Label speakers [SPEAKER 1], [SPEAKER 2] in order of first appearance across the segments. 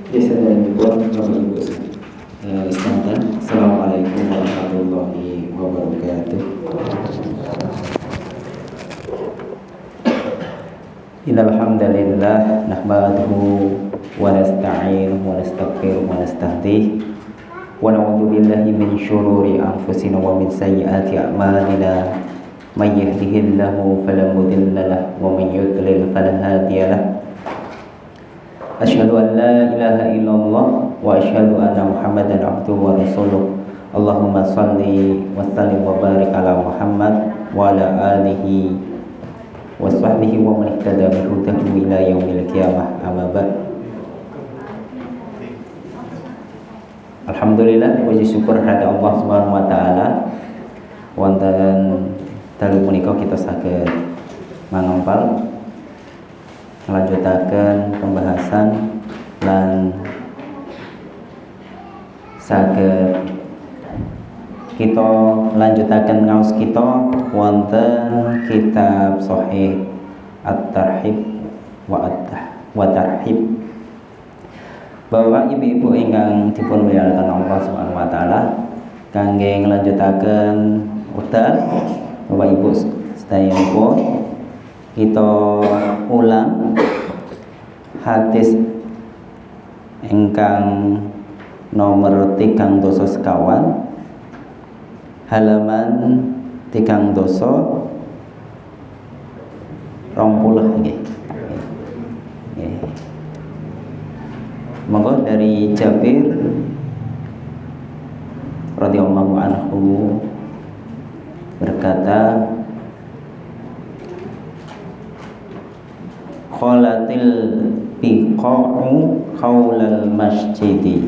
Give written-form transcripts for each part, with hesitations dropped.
[SPEAKER 1] Biasanya dibuat Bapak Ibu sekalian. Assalamualaikum warahmatullahi wabarakatuh. Innal hamdalillah nahmaduhu wa nasta'inuhu wa nastaghfiruhu wa nastahdih wa na'udzu billahi min syururi anfusina wa min sayyiati a'malina. May yahdihillahu fala mudilla lahu wa may yudlil fala hadiya lahu. Asyhadu an la ilaha illallah wa asyhadu anna Muhammadan abduhu wa rasuluh. Allahumma shalli wa sallim wa barik ala Muhammad wa ala alihi wa sahbihi wa man ihtada bi hudahu ila yaumil qiyamah. Amma ba'd. Alhamdulillah, puji syukur kepada Allah Subhanahu wa taala wonten dalu punika kita saged mangampal melanjutakan pembahasan dan saged kita lanjutakan ngaos kita wonten kitab Sahih At-Tarhib wa Tarhib. Bapak ibu-ibu ingkang dipun mulyakaken Allah Subhanahu wa taala, kangge nglanjutaken wekdal Bapak Ibu sedaya kita ulang hadis ingkang nomor 3 doso sekawan halaman 3 doso 20 nggih. Monggo dari Jabir radhiyallahu anhu berkata, kholatil biqa'u qaulal masjidi.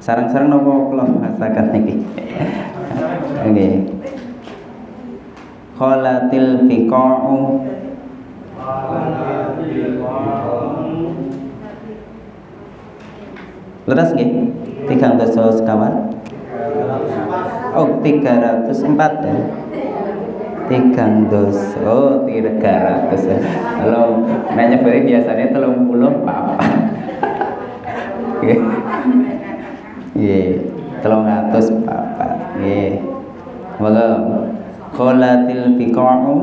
[SPEAKER 1] Sarang-sarang napa kula masakan niki. Nggih. Kholatil biqa'u leres nggih? 300 sekawan. Oh, 304 ya. 300. Oh, 300 ya. Kalau nanya beri biasanya 30 apa? Nggih. 300 apa? Nggih. Monggo qolatil biqa'u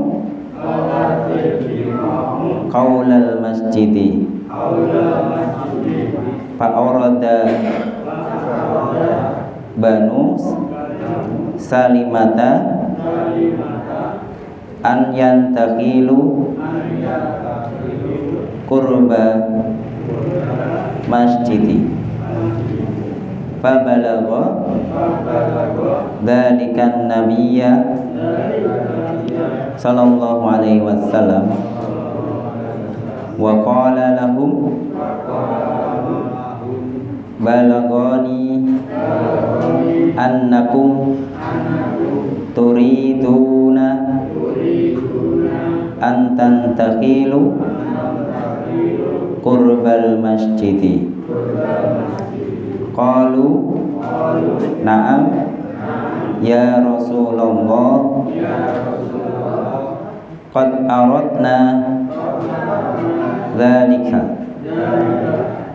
[SPEAKER 1] qaulal masjidi. Fa aurada Banu Salimata an yantaqilu qurba masjidi fa balagha dzalikan nabiyya sallallahu alaihi wasallam wa qala lahum balagani annakum turiduna an tantaqilu qurbal masjidi. Qalu na'am ya Rasulullah qad aradna dzalika.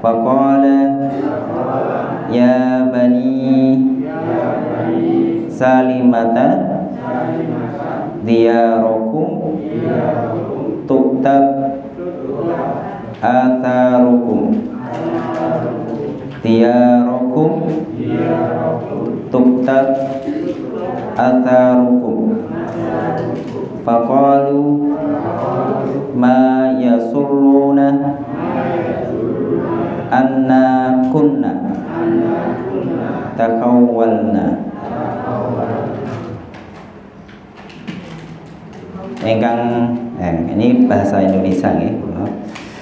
[SPEAKER 1] Faqala ya bani Salimata diyarakum tuktab atharukum. Diyarakum tuktab atharukum. Faqalu ma yasurruna anna kunna takawwalna. Ini bahasa Indonesia ya.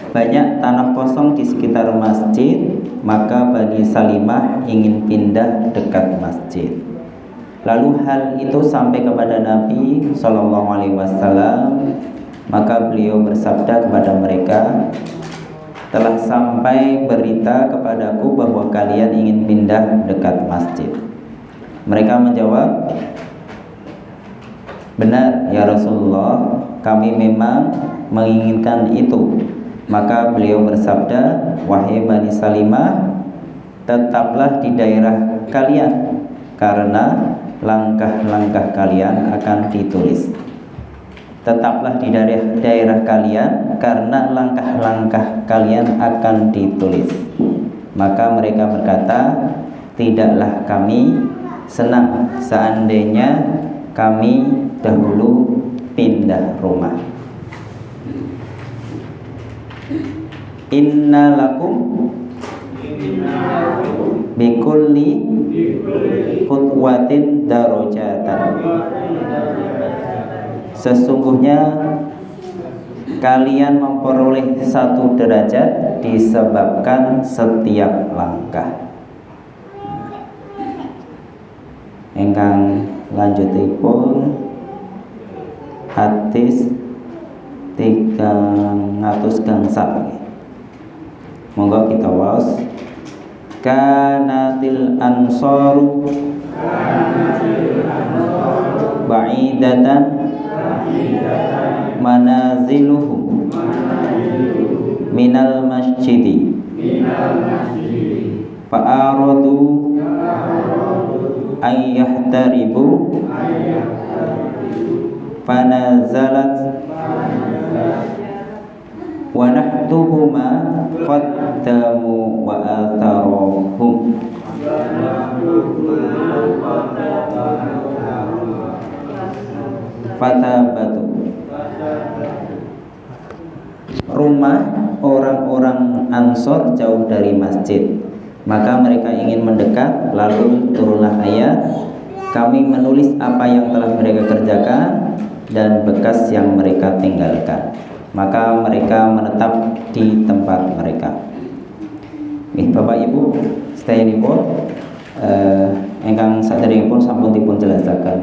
[SPEAKER 1] Banyak tanah kosong di sekitar masjid, maka Bani Salimah ingin pindah dekat masjid. Lalu hal itu sampai kepada Nabi Shallallahu Alaihi Wasallam, maka beliau bersabda kepada mereka, telah sampai berita kepadaku bahwa kalian ingin pindah dekat masjid. Mereka menjawab, benar ya Rasulullah, kami memang menginginkan itu. Maka beliau bersabda, wahai Bani Salimah, tetaplah di daerah kalian karena langkah-langkah kalian akan ditulis. Tetaplah di daerah kalian karena langkah-langkah kalian akan ditulis. Maka mereka berkata, tidaklah kami senang seandainya kami dahulu pindah rumah. Inna lakum bikulli khutwatin darajatan. Sesungguhnya kalian memperoleh satu derajat disebabkan setiap langkah. Engkang lanjutipun hadis 300 gangsal. Monggo kita waos. Kanatil ansaru ba'idatan manaziluhum minal masjidi fa'aradu ayyahtaribu fanazalat wa nahtubu ma qaddamu wa atharuhum. Fatabatu, rumah orang-orang Ansor jauh dari masjid, maka mereka ingin mendekat. Lalu turunlah ayat, kami menulis apa yang telah mereka kerjakan dan bekas yang mereka tinggalkan. Maka mereka menetap di tempat mereka. Bapak Ibu sedaya-sedaya engkang saderengipun sampun dipun jelasaken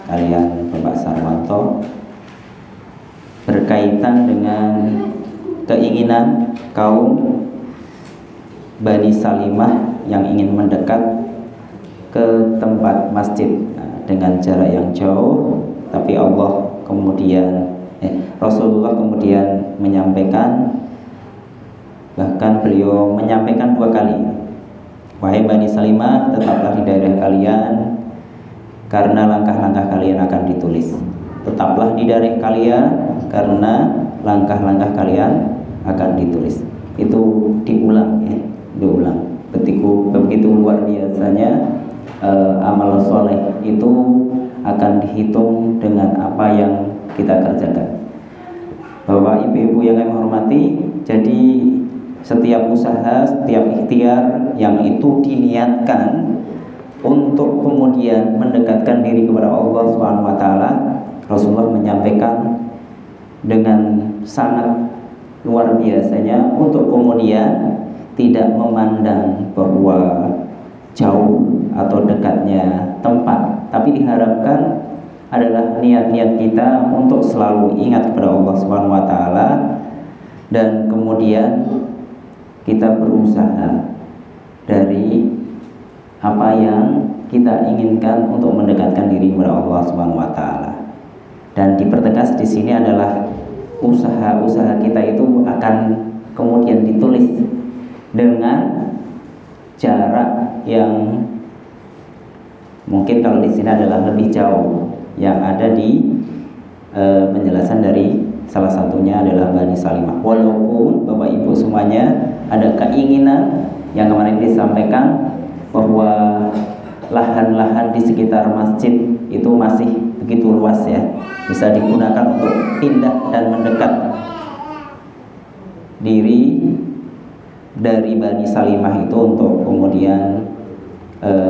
[SPEAKER 1] kalian Bapak Sarwanto berkaitan dengan keinginan kaum Bani Salimah yang ingin mendekat ke tempat masjid dengan jarak yang jauh, tapi Rasulullah kemudian menyampaikan, bahkan beliau menyampaikan 2 kali, wahai Bani Salimah, tetaplah di daerah kalian karena langkah-langkah kalian akan ditulis. Tetaplah di daerah kalian karena langkah-langkah kalian akan ditulis. Itu diulang ya, diulang. Begitu luar biasanya amal soleh itu akan dihitung dengan apa yang kita kerjakan. Bapak ibu-ibu yang kami hormati, jadi setiap usaha, setiap ikhtiar yang itu diniatkan untuk kemudian mendekatkan diri kepada Allah SWT, Rasulullah menyampaikan dengan sangat luar biasanya untuk kemudian tidak memandang bahwa jauh atau dekatnya tempat, tapi diharapkan adalah niat-niat kita untuk selalu ingat kepada Allah SWT, dan kemudian kita berusaha dari apa yang kita inginkan untuk mendekatkan diri kepada Allah SWT. Dan dipertegas di sini adalah usaha-usaha kita itu akan kemudian ditulis dengan jarak yang mungkin kalau di sini adalah lebih jauh, yang ada di penjelasan dari salah satunya adalah Bani Salimah. Walaupun Bapak Ibu semuanya ada keinginan yang kemarin disampaikan bahwa lahan-lahan di sekitar masjid itu masih begitu luas ya, bisa digunakan untuk pindah dan mendekat diri dari Bani Salimah itu untuk kemudian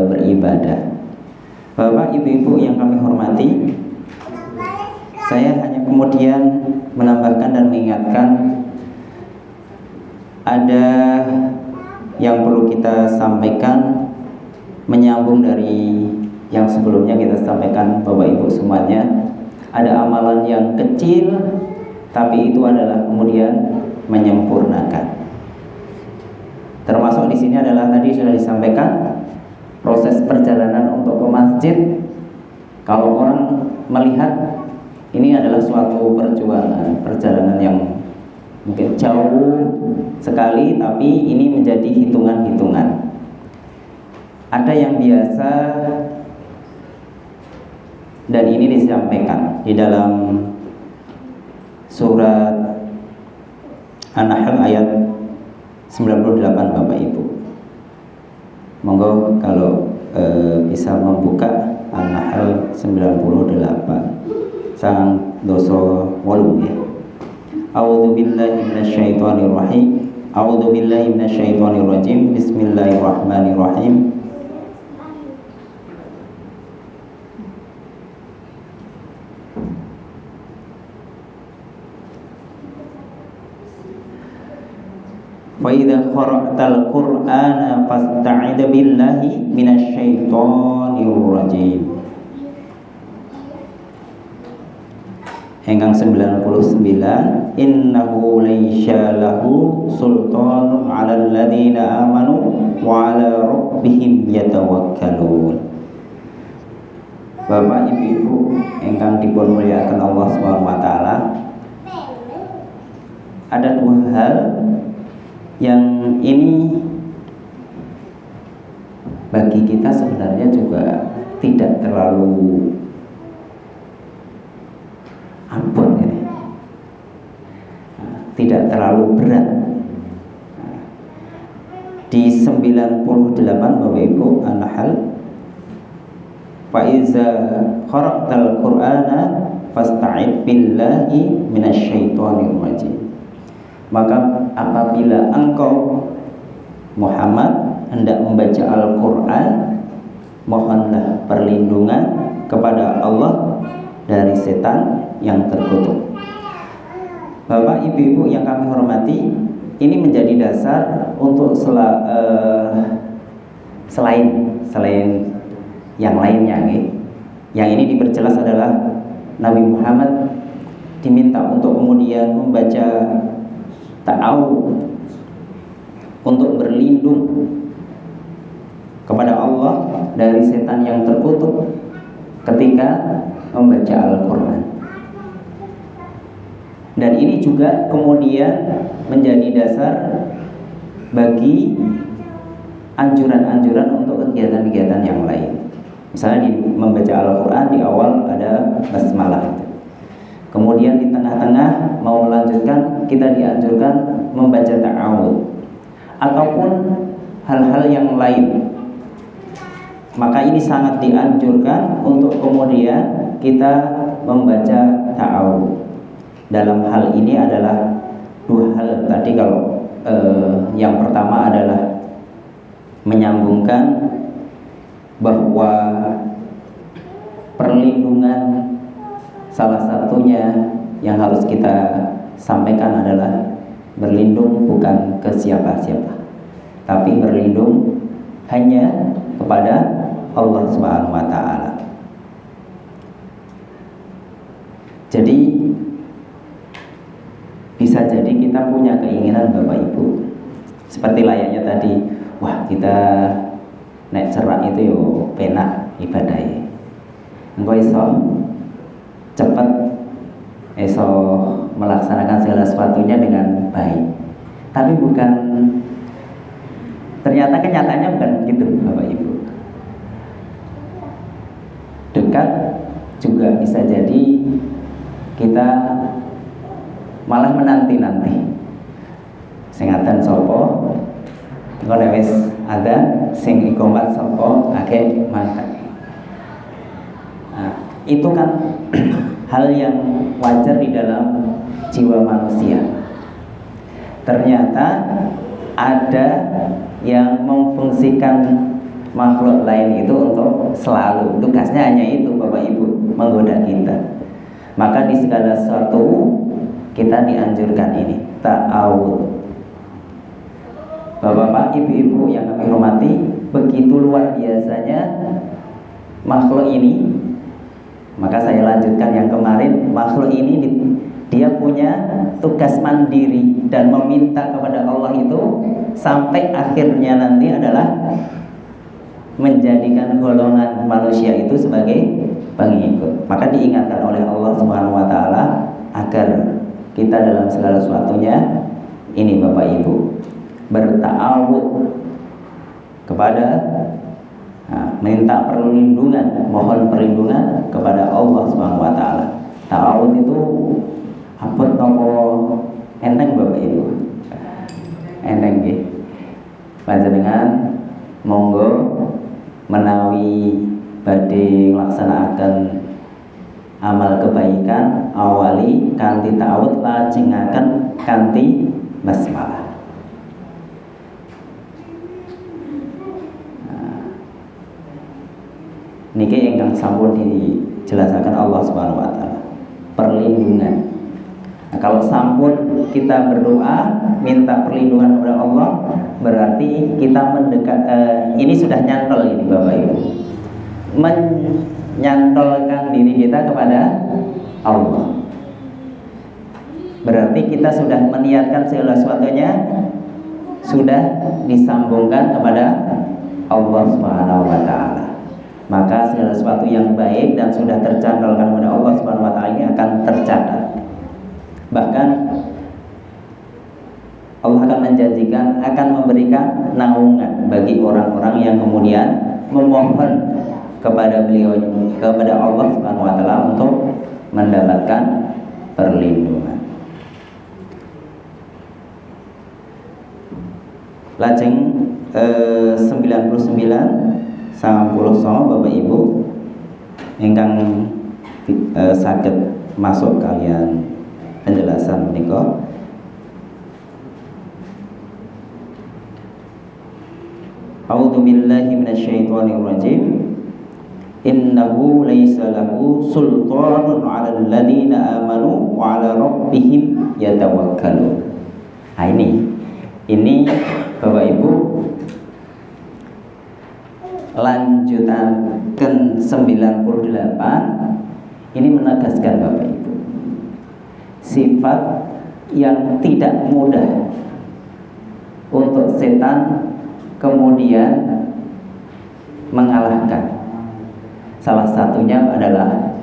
[SPEAKER 1] beribadah. Bapak ibu-ibu yang kami hormati, saya hanya kemudian menambahkan dan mengingatkan ada yang perlu kita sampaikan, menyambung dari yang sebelumnya kita sampaikan Bapak Ibu semuanya. Ada amalan yang kecil tapi itu adalah kemudian menyempurnakan. Termasuk di sini adalah tadi sudah disampaikan proses perjalanan untuk ke masjid. Kalau orang melihat ini adalah suatu perjalanan yang mungkin jauh sekali, tapi ini menjadi hitungan-hitungan. Ada yang biasa, dan ini disampaikan di dalam surat An-Nahl ayat 98 Bapak Ibu. Monggo kalau bisa membuka An-Nahl 98 sang doso 8 ya. A'udzu billahi minasyaitonir rahim. A'udzu billahi minasyaitonir rajim. Bismillahirrahmanirrahim. Wa idza qara'tal Qur'ana fasta'id billahi minasyaitonir rajim. Engkang 99, innahu laysya lahu sultanun 'alal ladzina amanu wa 'ala rabbihim yatawakkalun. Bapak Ibu engkang dipun muliakan Allah Subhanahu wa taala, ada dua hal yang ini bagi kita sebenarnya juga tidak terlalu abot ini, tidak terlalu berat. Di 98 Bapak Ibu An-Nahl, fa iza qara'tal Qur'ana fasta'id billahi minasyaitonir rajim. Maka apabila engkau Muhammad hendak membaca Al-Quran, mohonlah perlindungan kepada Allah dari setan yang terkutuk. Bapak Ibu yang kami hormati, ini menjadi dasar untuk selain yang lainnya nih. Yang ini diperjelas adalah Nabi Muhammad diminta untuk kemudian membaca ta'awudz, untuk berlindung kepada Allah dari setan yang terkutuk ketika membaca Al-Quran. Dan ini juga kemudian menjadi dasar bagi anjuran-anjuran untuk kegiatan-kegiatan yang lain. Misalnya di membaca Al-Quran di awal ada basmalah, kemudian di tengah-tengah mau melanjutkan kita dianjurkan membaca ta'awudz ataupun hal-hal yang lain. Maka ini sangat dianjurkan untuk kemudian kita membaca ta'awudz. Dalam hal ini adalah dua hal tadi. Kalau yang pertama adalah menyambungkan bahwa perlindungan salah satunya yang harus kita sampaikan adalah berlindung bukan ke siapa-siapa, tapi berlindung hanya kepada Allah Subhanahu wa taala. Jadi bisa jadi kita punya keinginan Bapak Ibu, seperti layaknya tadi, wah kita naik cerak itu yo penak ibadahnya, engko iso cepat iso melaksanakan segala sesuatunya dengan baik. Tapi bukan, ternyata kenyataannya bukan begitu Bapak Ibu. Dekat juga bisa jadi kita malah menanti-nanti sing adzan sapa, engko nek wis adzan sing iqomat sapa akeh mangkat. Nah, itu kan hal yang wajar di dalam jiwa manusia. Ternyata ada yang memfungsikan makhluk lain itu untuk selalu, tugasnya hanya itu Bapak Ibu, menggoda kita. Maka di segala sesuatu kita dianjurkan ini ta'awudz. Bapak-bapak, ibu-ibu yang kami hormati, begitu luar biasanya makhluk ini. Maka saya lanjutkan yang kemarin, makhluk ini dia punya tugas mandiri dan meminta kepada Allah itu sampai akhirnya nanti adalah menjadikan golongan manusia itu sebagai pengikut. Maka diingatkan oleh Allah Subhanahu wa taala agar kita dalam segala sesuatunya ini Bapak Ibu berta'awud kepada minta perlindungan, mohon perlindungan kepada Allah Subhanahu wa taala. Ta'awud itu apot nopo enteng Bapak Ibu. Enteng nggih. Panjenengan monggo menawi badhe nglaksanakaken amal kebaikan awali kanthi ta'awud lajengaken kanthi basmalah. Niki ingkang sampun dijelasaken Allah Subhanahu wa taala. Perlindungan. Nah, kalau sampun kita berdoa minta perlindungan kepada Allah, berarti kita mendekat ini sudah nyantol ini Bapak Ibu. Menyantolkan diri kita kepada Allah. Berarti kita sudah meniatkan segala sesuatunya sudah disambungkan kepada Allah Subhanahu wa taala. Maka segala sesuatu yang baik dan sudah tercantolkan kepada Allah Subhanahu wa taala ini akan tercatat. Bahkan Allah akan menjanjikan akan memberikan naungan bagi orang-orang yang kemudian memohon kepada beliau, kepada Allah Subhanahu wa taala untuk mendapatkan perlindungan. Lajeng 99 sangat sama Bapak Ibu ingkang saged masuk kalian penjelasan menika. A'udzu billahi minasyaitonir rajim. Innahu laisa lahu sultanun 'alal ladzina amanu wa 'ala rabbihim yatawakkalun. Nah ini Bapak Ibu lanjutan ke 98 ini menegaskan Bapak Ibu sifat yang tidak mudah untuk setan kemudian mengalahkan. Salah satunya adalah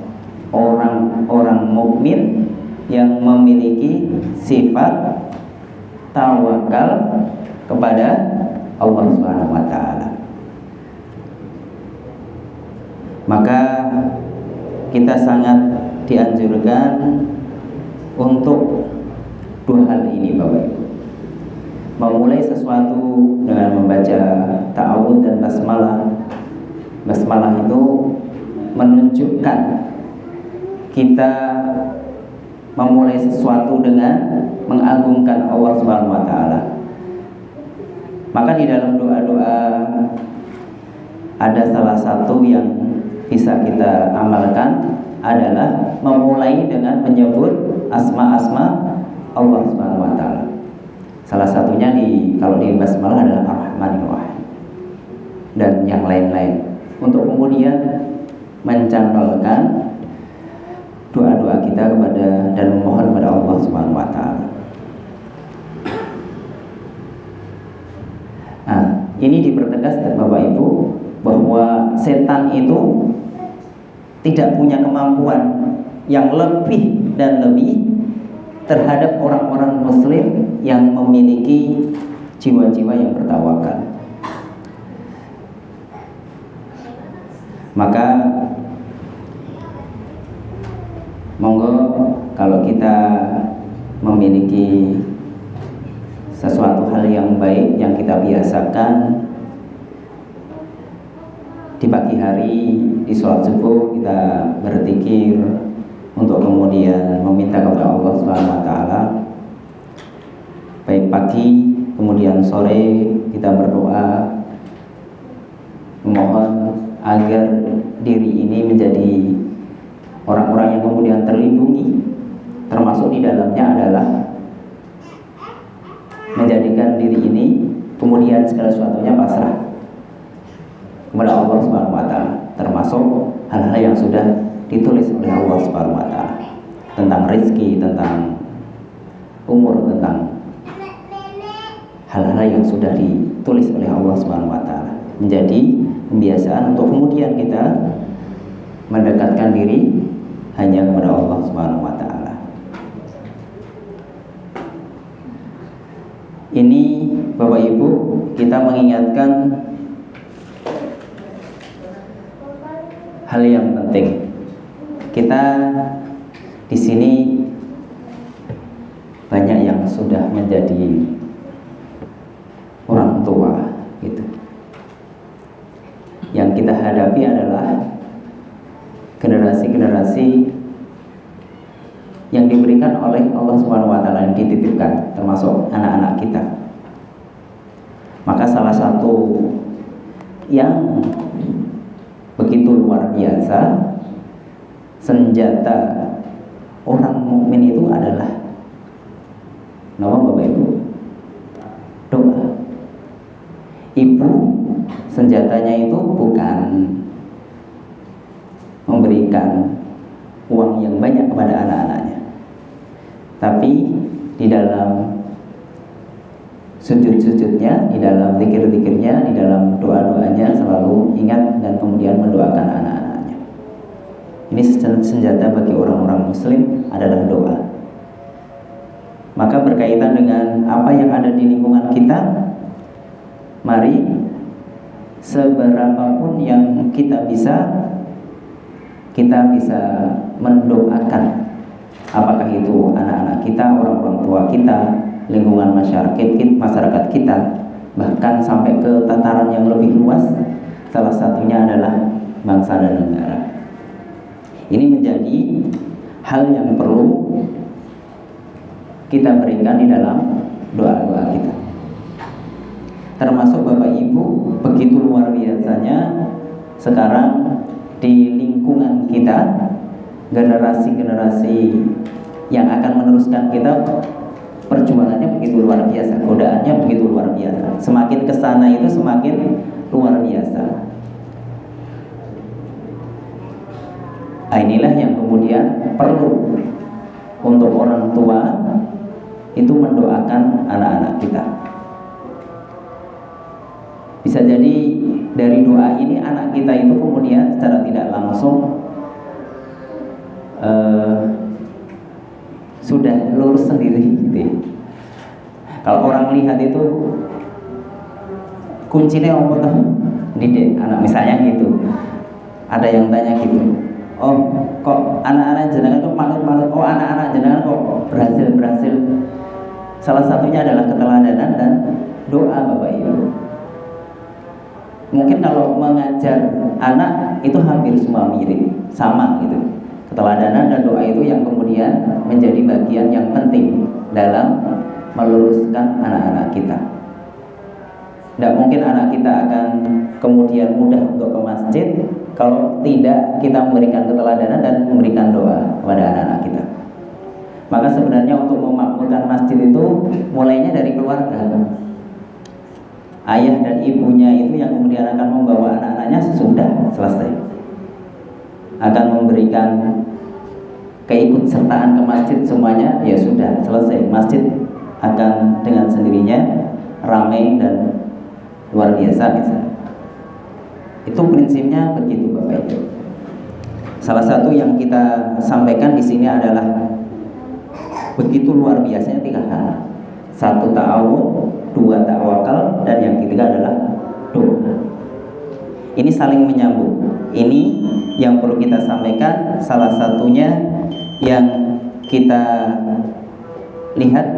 [SPEAKER 1] orang-orang mukmin yang memiliki sifat tawakal kepada Allah Subhanahu wa taala. Maka kita sangat dianjurkan untuk dua hal ini Bapak Ibu. Memulai sesuatu dengan membaca ta'awud dan basmalah. Basmalah itu menunjukkan kita memulai sesuatu dengan mengagungkan Allah Subhanahu wa taala. Maka di dalam doa-doa ada salah satu yang bisa kita amalkan adalah memulai dengan menyebut asma-asma Allah Subhanahu wa taala. Salah satunya kalau di basmalah adalah Ar-Rahmanir Rahim dan yang lain-lain. Untuk kemudian mencantolkan doa-doa kita kepada dan memohon kepada Allah Subhanahu wa taala. Nah, ini dipertegas Bapak Ibu bahwa setan itu tidak punya kemampuan yang lebih dan lebih terhadap orang-orang muslim yang memiliki jiwa-jiwa yang bertawakal. Maka monggo kalau kita memiliki sesuatu hal yang baik yang kita biasakan di pagi hari di sholat subuh kita berzikir untuk kemudian meminta kepada Allah Subhanahu wa taala. Baik pagi kemudian sore kita berdoa memohon agar diri ini menjadi orang-orang yang kemudian terlindungi, termasuk di dalamnya adalah menjadikan diri ini kemudian segala sesuatunya pasrah kepada Allah Subhanahu wa taala, termasuk hal-hal yang sudah ditulis oleh Allah Subhanahu wa taala tentang rezeki, tentang umur, tentang hal-hal yang sudah ditulis oleh Allah Subhanahu wa taala. Menjadi kebiasaan untuk kemudian kita mendekatkan diri hanya kepada Allah Subhanahu wa taala. Ini Bapak Ibu, kita mengingatkan hal yang penting. Kita di sini banyak yang sudah menjadi orang tua gitu. Yang kita hadapi adalah generasi-generasi yang diberikan oleh Allah Subhanahu wa taala, yang dititipkan, termasuk anak-anak kita. Maka salah satu yang begitu luar biasa senjata orang mukmin itu adalah nama Bapak Ibu, doa. Ibu senjatanya itu bukan memberikan uang yang banyak kepada anak-anaknya, tapi di dalam sujud-sujudnya, di dalam zikir-zikirnya, di dalam doa-doanya selalu ingat dan kemudian mendoakan anak-anaknya. Ini senjata bagi orang-orang muslim adalah doa. Maka berkaitan dengan apa yang ada di lingkungan kita, mari seberapapun yang kita bisa mendoakan, apakah itu anak-anak kita, orang-orang tua kita, lingkungan masyarakat kita, bahkan sampai ke tataran yang lebih luas. Salah satunya adalah bangsa dan negara. Ini menjadi hal yang perlu kita berikan di dalam doa-doa kita. Termasuk Bapak Ibu, begitu luar biasanya sekarang di lingkungan kita, generasi-generasi yang akan meneruskan kita, perjuangannya begitu luar biasa, godaannya begitu luar biasa. Semakin kesana itu semakin luar biasa. Nah, inilah yang kemudian perlu untuk orang tua itu mendoakan anak-anak kita. Bisa jadi dari doa ini anak kita itu kemudian secara tidak langsung sudah lurus sendiri gitu ya. Kalau orang lihat itu kuncinya apa tuh? Didik anak misalnya gitu. Ada yang tanya gitu, oh kok anak-anak jenengan kok manut-manut, oh anak-anak jenengan kok berhasil. Salah satunya adalah keteladanan dan doa Bapak Ibu. Mungkin kalau mengajar anak itu hampir semua mirip, sama gitu. Keteladanan dan doa itu yang kemudian menjadi bagian yang penting dalam meluruskan anak-anak kita. Tidak mungkin anak kita akan kemudian mudah untuk ke masjid kalau tidak kita memberikan keteladanan dan memberikan doa kepada anak-anak kita. Maka sebenarnya untuk memakmurkan masjid itu mulainya dari keluarga. Ayah dan ibunya itu yang kemudian akan membawa anak-anaknya sesudah selesai, akan memberikan keikutsertaan ke masjid semuanya, ya sudah selesai, masjid akan dengan sendirinya ramai dan luar biasa misalnya. Itu prinsipnya begitu Bapak Ibu. Salah satu yang kita sampaikan di sini adalah begitu luar biasanya 3 hal. 1 ta'awun, 2 tawakal, dan yang ketiga adalah doa. Ini saling menyambung. Ini yang perlu kita sampaikan. Salah satunya yang kita lihat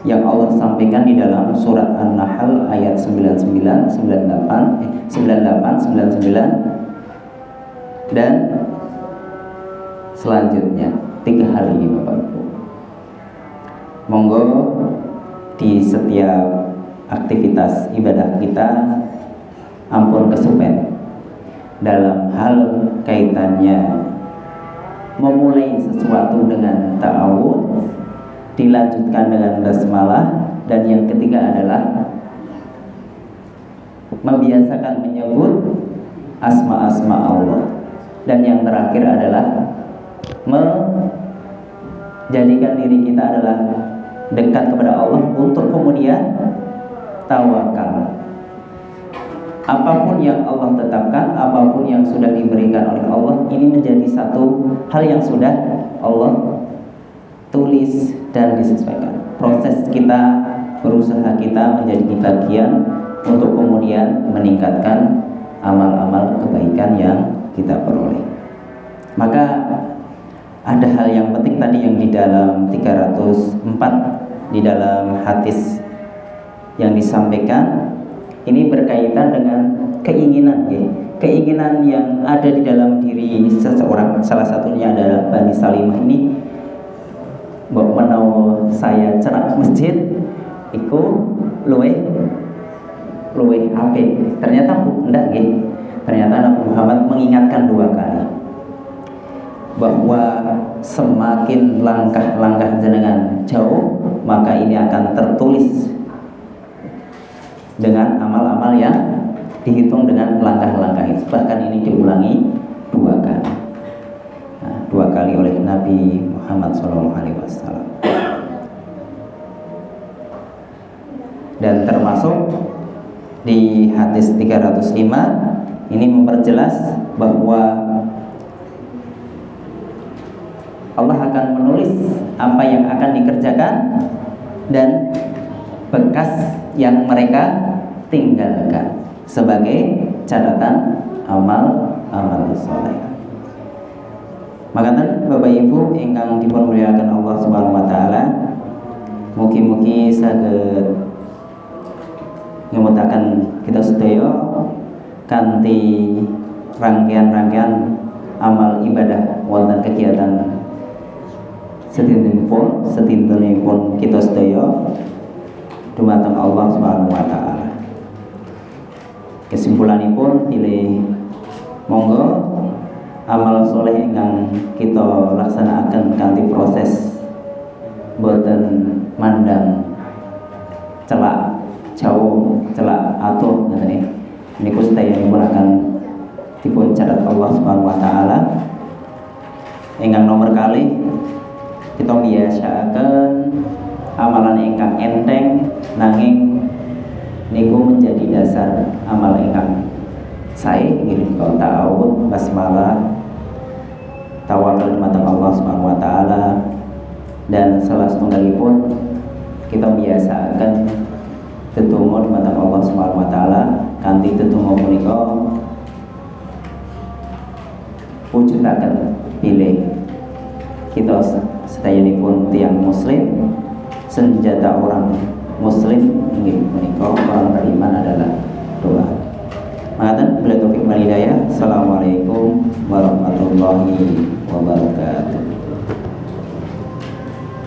[SPEAKER 1] yang Allah sampaikan di dalam surat An-Nahl ayat 99, 98, 99 dan selanjutnya. 3 hal ini Bapak Ibu. Monggo di setiap aktivitas ibadah kita ampun kesupen dalam hal kaitannya memulai sesuatu dengan ta'awud, dilanjutkan dengan basmalah, dan yang ketiga adalah membiasakan menyebut asma-asma Allah, dan yang terakhir adalah menjadikan diri kita adalah dekat kepada Allah untuk kemudian tawakal. Apapun yang Allah tetapkan, apapun yang sudah diberikan oleh Allah, ini menjadi satu hal yang sudah Allah tulis dan disesuaikan. Proses kita berusaha kita menjadi bagian untuk kemudian meningkatkan amal-amal kebaikan yang kita peroleh. Maka ada hal yang penting tadi yang di dalam 304 di dalam hadis yang disampaikan ini berkaitan dengan keinginan ya. Keinginan yang ada di dalam diri seseorang, salah satunya adalah Bani Salimah ini, mbok menawa saya cerak masjid iku luweh apik. Ternyata ndak nggih. Ternyata Nabi Muhammad mengingatkan 2 kali bahwa semakin langkah-langkah jenengan jauh, maka ini akan tertulis dengan amal-amal yang dihitung dengan langkah-langkah itu. Bahkan ini diulangi 2 kali. 2 kali oleh Nabi Muhammad SAW. Dan termasuk di hadis 305 ini memperjelas bahwa Allah akan menulis apa yang akan dikerjakan dan bekas yang mereka tinggalkan sebagai catatan amal soleh. Makaten Bapak Ibu ingkang dipun mulyakaken Allah Subhanahu wa taala, mugi-mugi saged ngemutaken kita sedaya kanthi rangkaian-rangkaian amal ibadah wonten kegiatan sedintenipun kita sedaya dumateng Allah Subhanahu wa taala. Kesimpulanipun pilih monggo amal soleh ingkang kita laksanakaken kanthi proses boten mandang celak jauh celak atuh ngene niku sedayanipun akan dipun catat Allah Subhanahu wa taala. Ingkang nomor kali kita biasakan amalan ingkang enteng nanging niku menjadi dasar amal ingkang sae nggih ta'awud, basmalah, tawakal dumateng Allah Subhanahu wa taala. Dan salah setunggalipun kita biasakan tetunggu dumateng Allah Subhanahu wa taala kanthi tetunggu punika wujudaken pilih kita sedayanipun tiang muslim, senjata orang muslim inggih menika orang beriman adalah doa. Makaten bila taufik wal hidayah. Assalamualaikum warahmatullahi wabarakatuh.